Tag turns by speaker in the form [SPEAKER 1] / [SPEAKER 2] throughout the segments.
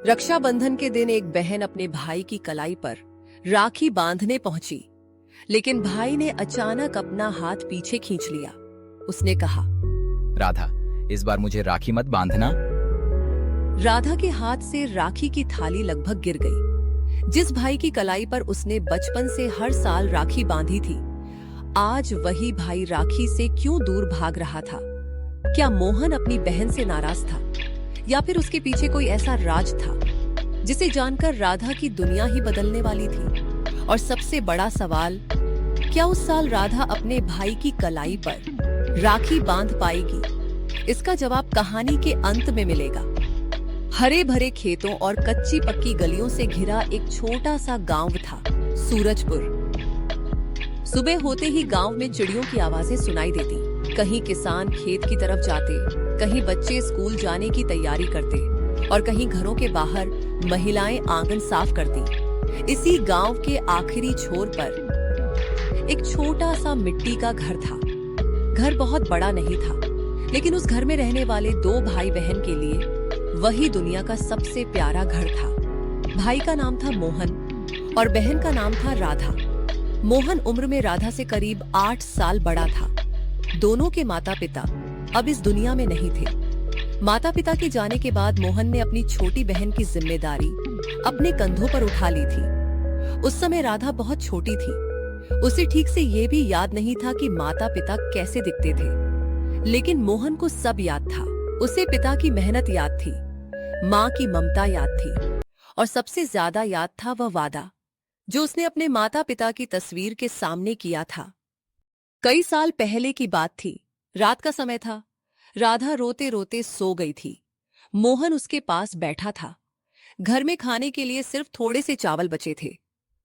[SPEAKER 1] रक्षाबंधन के दिन एक बहन अपने भाई की कलाई पर राखी बांधने पहुंची, लेकिन भाई ने अचानक अपना हाथ पीछे खींच लिया। उसने कहा,
[SPEAKER 2] राधा, इस बार मुझे राखी मत बांधना।
[SPEAKER 1] राधा के हाथ से राखी की थाली लगभग गिर गई। जिस भाई की कलाई पर उसने बचपन से हर साल राखी बांधी थी, आज वही भाई राखी से क्यों दूर भाग रहा था? क्या मोहन अपनी बहन से नाराज था, या फिर उसके पीछे कोई ऐसा राज था जिसे जानकर राधा की दुनिया ही बदलने वाली थी? और सबसे बड़ा सवाल, क्या उस साल राधा अपने भाई की कलाई पर राखी बांध पाएगी? इसका जवाब कहानी के अंत में मिलेगा। हरे भरे खेतों और कच्ची पक्की गलियों से घिरा एक छोटा सा गांव था, सूरजपुर। सुबह होते ही गांव में चिड़ियों की आवाजें सुनाई देती। कहीं किसान खेत की तरफ जाते, कहीं बच्चे स्कूल जाने की तैयारी करते और कहीं घरों के बाहर महिलाएं आंगन साफ करती। इसी गांव के आखिरी छोर पर एक छोटा सा मिट्टी का घर था। घर बहुत बड़ा नहीं था, लेकिन उस घर में रहने वाले दो भाई बहन के लिए वही दुनिया का सबसे प्यारा घर था। भाई का नाम था मोहन और बहन का नाम था राधा। मोहन उम्र में राधा से करीब 8 साल बड़ा था। दोनों के माता पिता अब इस दुनिया में नहीं थे। माता पिता के जाने के बाद मोहन ने अपनी छोटी बहन की जिम्मेदारी अपने कंधों पर उठा ली थी। उस समय राधा बहुत छोटी थी। उसे ठीक से ये भी याद नहीं था कि माता पिता कैसे दिखते थे, लेकिन मोहन को सब याद था। उसे पिता की मेहनत याद थी, माँ की ममता याद थी, और सबसे ज्यादा याद था वह वादा जो उसने अपने माता पिता की तस्वीर के सामने किया था। कई साल पहले की बात थी। रात का समय था। राधा रोते रोते सो गई थी। मोहन उसके पास बैठा था। घर में खाने के लिए सिर्फ थोड़े से चावल बचे थे।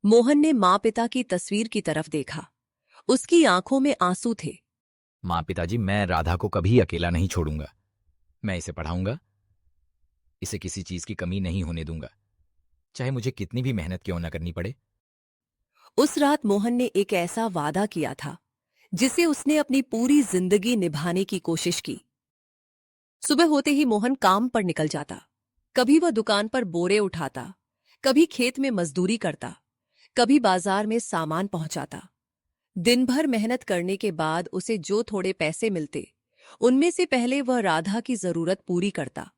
[SPEAKER 1] मोहन ने माँ पिता की तस्वीर की तरफ देखा। उसकी आंखों में आंसू थे।
[SPEAKER 2] माँ पिताजी, मैं राधा को कभी अकेला नहीं छोड़ूंगा। मैं इसे पढ़ाऊंगा, इसे किसी चीज की कमी नहीं होने दूंगा, चाहे मुझे कितनी भी मेहनत क्यों न करनी पड़े।
[SPEAKER 1] उस रात मोहन ने एक ऐसा वादा किया था जिसे उसने अपनी पूरी जिंदगी निभाने की कोशिश की। सुबह होते ही मोहन काम पर निकल जाता। कभी वह दुकान पर बोरे उठाता, कभी खेत में मजदूरी करता, कभी बाजार में सामान पहुंचाता। दिन भर मेहनत करने के बाद उसे जो थोड़े पैसे मिलते, उनमें से पहले वह राधा की जरूरत पूरी करता।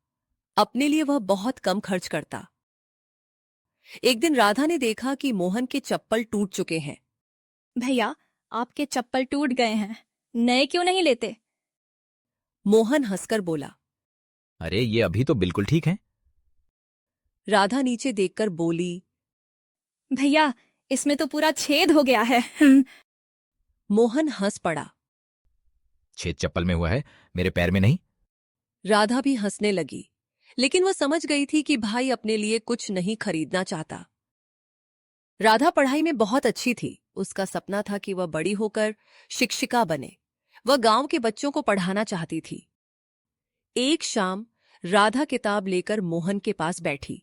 [SPEAKER 1] अपने लिए वह बहुत कम खर्च करता। एक दिन राधा ने देखा कि मोहन के चप्पल टूट चुके हैं।
[SPEAKER 3] भैया, आपके चप्पल टूट गए हैं, नए क्यों नहीं लेते?
[SPEAKER 1] मोहन हंसकर बोला।
[SPEAKER 2] अरे, ये अभी तो बिल्कुल ठीक है।
[SPEAKER 1] राधा नीचे देखकर बोली,
[SPEAKER 3] भैया, इसमें तो पूरा छेद हो गया है।
[SPEAKER 1] मोहन हंस पड़ा।
[SPEAKER 2] छेद चप्पल में हुआ है, मेरे पैर में नहीं।
[SPEAKER 1] राधा भी हंसने लगी, लेकिन वह समझ गई थी कि भाई अपने लिए कुछ नहीं खरीदना चाहता। राधा पढ़ाई में बहुत अच्छी थी। उसका सपना था कि वह बड़ी होकर शिक्षिका बने। वह गांव के बच्चों को पढ़ाना चाहती थी। एक शाम राधा किताब लेकर मोहन के पास बैठी।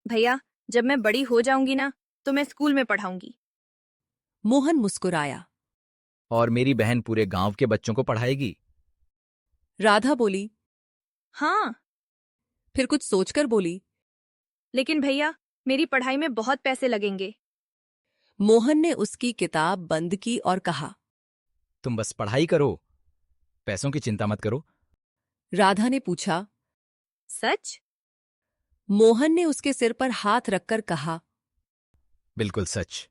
[SPEAKER 3] भैया, जब मैं बड़ी हो जाऊंगी ना, तो मैं स्कूल में पढ़ाऊंगी।
[SPEAKER 1] मोहन मुस्कुराया।
[SPEAKER 2] और मेरी बहन पूरे गांव के बच्चों को पढ़ाएगी।
[SPEAKER 1] राधा बोली।
[SPEAKER 3] हाँ,
[SPEAKER 1] फिर कुछ सोचकर बोली,
[SPEAKER 3] लेकिन भैया, मेरी पढ़ाई में बहुत पैसे लगेंगे।
[SPEAKER 1] मोहन ने उसकी किताब बंद की और कहा,
[SPEAKER 2] तुम बस पढ़ाई करो, पैसों की चिंता मत करो।
[SPEAKER 1] राधा ने पूछा।
[SPEAKER 3] सच?
[SPEAKER 1] मोहन ने उसके सिर पर हाथ रखकर कहा,
[SPEAKER 2] बिल्कुल सच।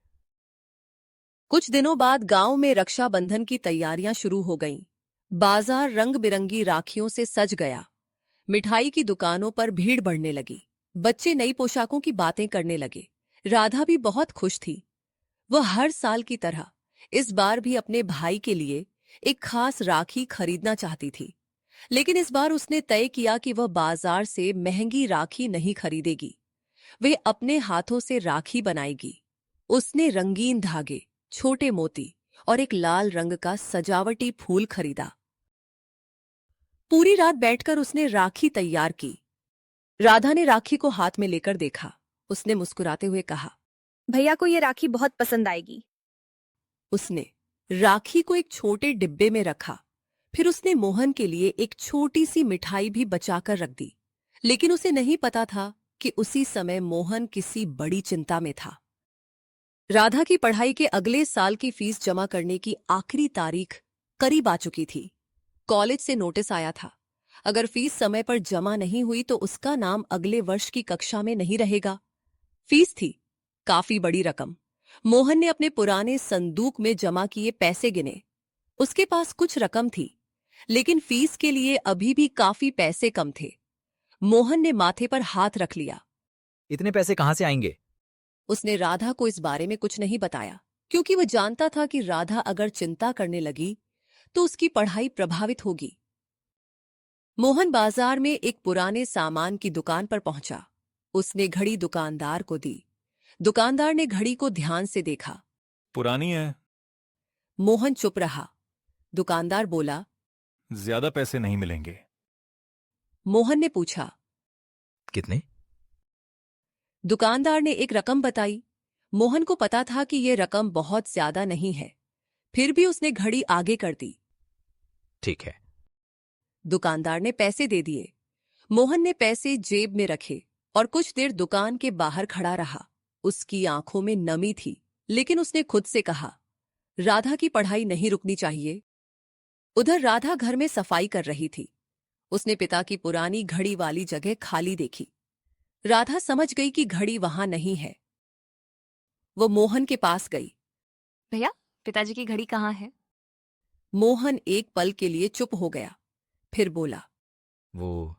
[SPEAKER 1] कुछ दिनों बाद गांव में रक्षाबंधन की तैयारियां शुरू हो गईं। बाजार रंग बिरंगी राखियों से सज गया। मिठाई की दुकानों पर भीड़ बढ़ने लगी। बच्चे नई पोशाकों की बातें करने लगे। राधा भी बहुत खुश थी। वह हर साल की तरह इस बार भी अपने भाई के लिए एक खास राखी खरीदना चाहती थी, लेकिन इस बार उसने तय किया कि वह बाजार से महंगी राखी नहीं खरीदेगी। वह अपने हाथों से राखी बनाएगी। उसने रंगीन धागे, छोटे मोती और एक लाल रंग का सजावटी फूल खरीदा। पूरी रात बैठकर उसने राखी तैयार की। राधा ने राखी को हाथ में लेकर देखा। उसने मुस्कुराते हुए कहा।
[SPEAKER 3] भैया को ये राखी बहुत पसंद आएगी।
[SPEAKER 1] उसने राखी को एक छोटे डिब्बे में रखा। फिर उसने मोहन के लिए एक छोटी सी मिठाई भी बचाकर रख दी। लेकिन उसे नहीं पता था कि उसी समय मोहन किसी बड़ी चिंता में था। राधा की पढ़ाई के अगले साल की फीस जमा करने की आखिरी तारीख करीब आ चुकी थी। कॉलेज से नोटिस आया था, अगर फीस समय पर जमा नहीं हुई तो उसका नाम अगले वर्ष की कक्षा में नहीं रहेगा। फीस थी काफी बड़ी रकम। मोहन ने अपने पुराने संदूक में जमा किए पैसे गिने। उसके पास कुछ रकम थी, लेकिन फीस के लिए अभी भी काफी पैसे कम थे। मोहन ने माथे पर हाथ रख लिया।
[SPEAKER 2] इतने पैसे कहाँ से आएंगे?
[SPEAKER 1] उसने राधा को इस बारे में कुछ नहीं बताया, क्योंकि वह जानता था कि राधा अगर चिंता करने लगी तो उसकी पढ़ाई प्रभावित होगी। मोहन बाजार में एक पुराने सामान की दुकान पर पहुंचा। उसने घड़ी दुकानदार को दी। दुकानदार ने घड़ी को ध्यान से देखा।
[SPEAKER 4] पुरानी है,
[SPEAKER 1] मोहन चुप रहा। दुकानदार बोला,
[SPEAKER 4] ज्यादा पैसे नहीं मिलेंगे।
[SPEAKER 1] मोहन ने पूछा,
[SPEAKER 2] कितने?
[SPEAKER 1] दुकानदार ने एक रकम बताई। मोहन को पता था कि यह रकम बहुत ज्यादा नहीं है, फिर भी उसने घड़ी आगे कर दी।
[SPEAKER 2] ठीक है।
[SPEAKER 1] दुकानदार ने पैसे दे दिए। मोहन ने पैसे जेब में रखे और कुछ देर दुकान के बाहर खड़ा रहा। उसकी आंखों में नमी थी, लेकिन उसने खुद से कहा, राधा की पढ़ाई नहीं रुकनी चाहिए। उधर राधा घर में सफाई कर रही थी। उसने पिता की पुरानी घड़ी वाली जगह खाली देखी। राधा समझ गई कि घड़ी वहां नहीं है। वो मोहन के पास गई।
[SPEAKER 5] भैया, पिताजी की घड़ी कहाँ है?
[SPEAKER 1] मोहन एक पल के लिए चुप हो गया, फिर बोला,
[SPEAKER 2] वो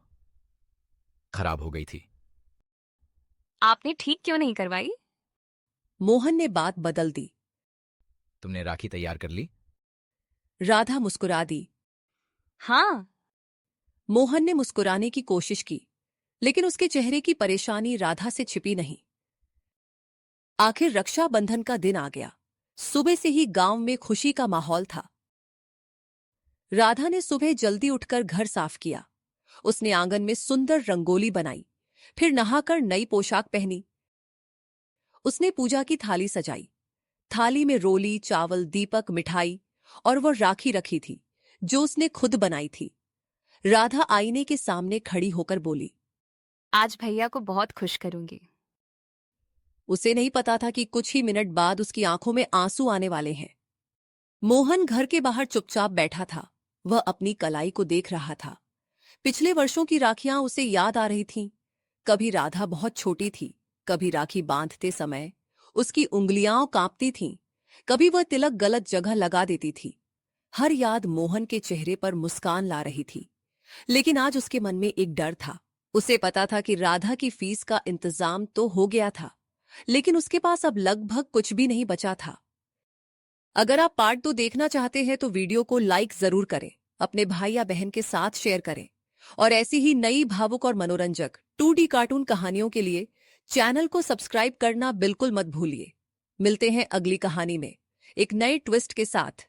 [SPEAKER 2] खराब हो गई थी।
[SPEAKER 5] आपने ठीक क्यों नहीं करवाई?
[SPEAKER 1] मोहन ने बात बदल दी।
[SPEAKER 2] तुमने राखी तैयार कर ली?
[SPEAKER 1] राधा मुस्कुरा दी।
[SPEAKER 5] हाँ।
[SPEAKER 1] मोहन ने मुस्कुराने की कोशिश की, लेकिन उसके चेहरे की परेशानी राधा से छिपी नहीं। आखिर रक्षाबंधन का दिन आ गया। सुबह से ही गांव में खुशी का माहौल था। राधा ने सुबह जल्दी उठकर घर साफ किया। उसने आंगन में सुंदर रंगोली बनाई, फिर नहाकर नई पोशाक पहनी। उसने पूजा की थाली सजाई। थाली में रोली, चावल, दीपक, मिठाई और वो राखी रखी थी जो उसने खुद बनाई थी। राधा आईने के सामने खड़ी होकर बोली,
[SPEAKER 5] आज भैया को बहुत खुश करूंगी।
[SPEAKER 1] उसे नहीं पता था कि कुछ ही मिनट बाद उसकी आंखों में आंसू आने वाले हैं। मोहन घर के बाहर चुपचाप बैठा था। वह अपनी कलाई को देख रहा था। पिछले वर्षों की राखियां उसे याद आ रही थीं। कभी राधा बहुत छोटी थी, कभी राखी बांधते समय उसकी उंगलियां कांपती थीं, कभी वह तिलक गलत जगह लगा देती थी। हर याद मोहन के चेहरे पर मुस्कान ला रही थी, लेकिन आज उसके मन में एक डर था। उसे पता था कि राधा की फीस का इंतजाम तो हो गया था, लेकिन उसके पास अब लगभग कुछ भी नहीं बचा था। अगर आप पार्ट 2 देखना चाहते हैं तो वीडियो को लाइक जरूर करें, अपने भाई या बहन के साथ शेयर करें, और ऐसी ही नई भावुक और मनोरंजक 2D कार्टून कहानियों के लिए चैनल को सब्सक्राइब करना बिल्कुल मत भूलिए। मिलते हैं अगली कहानी में एक नए ट्विस्ट के साथ।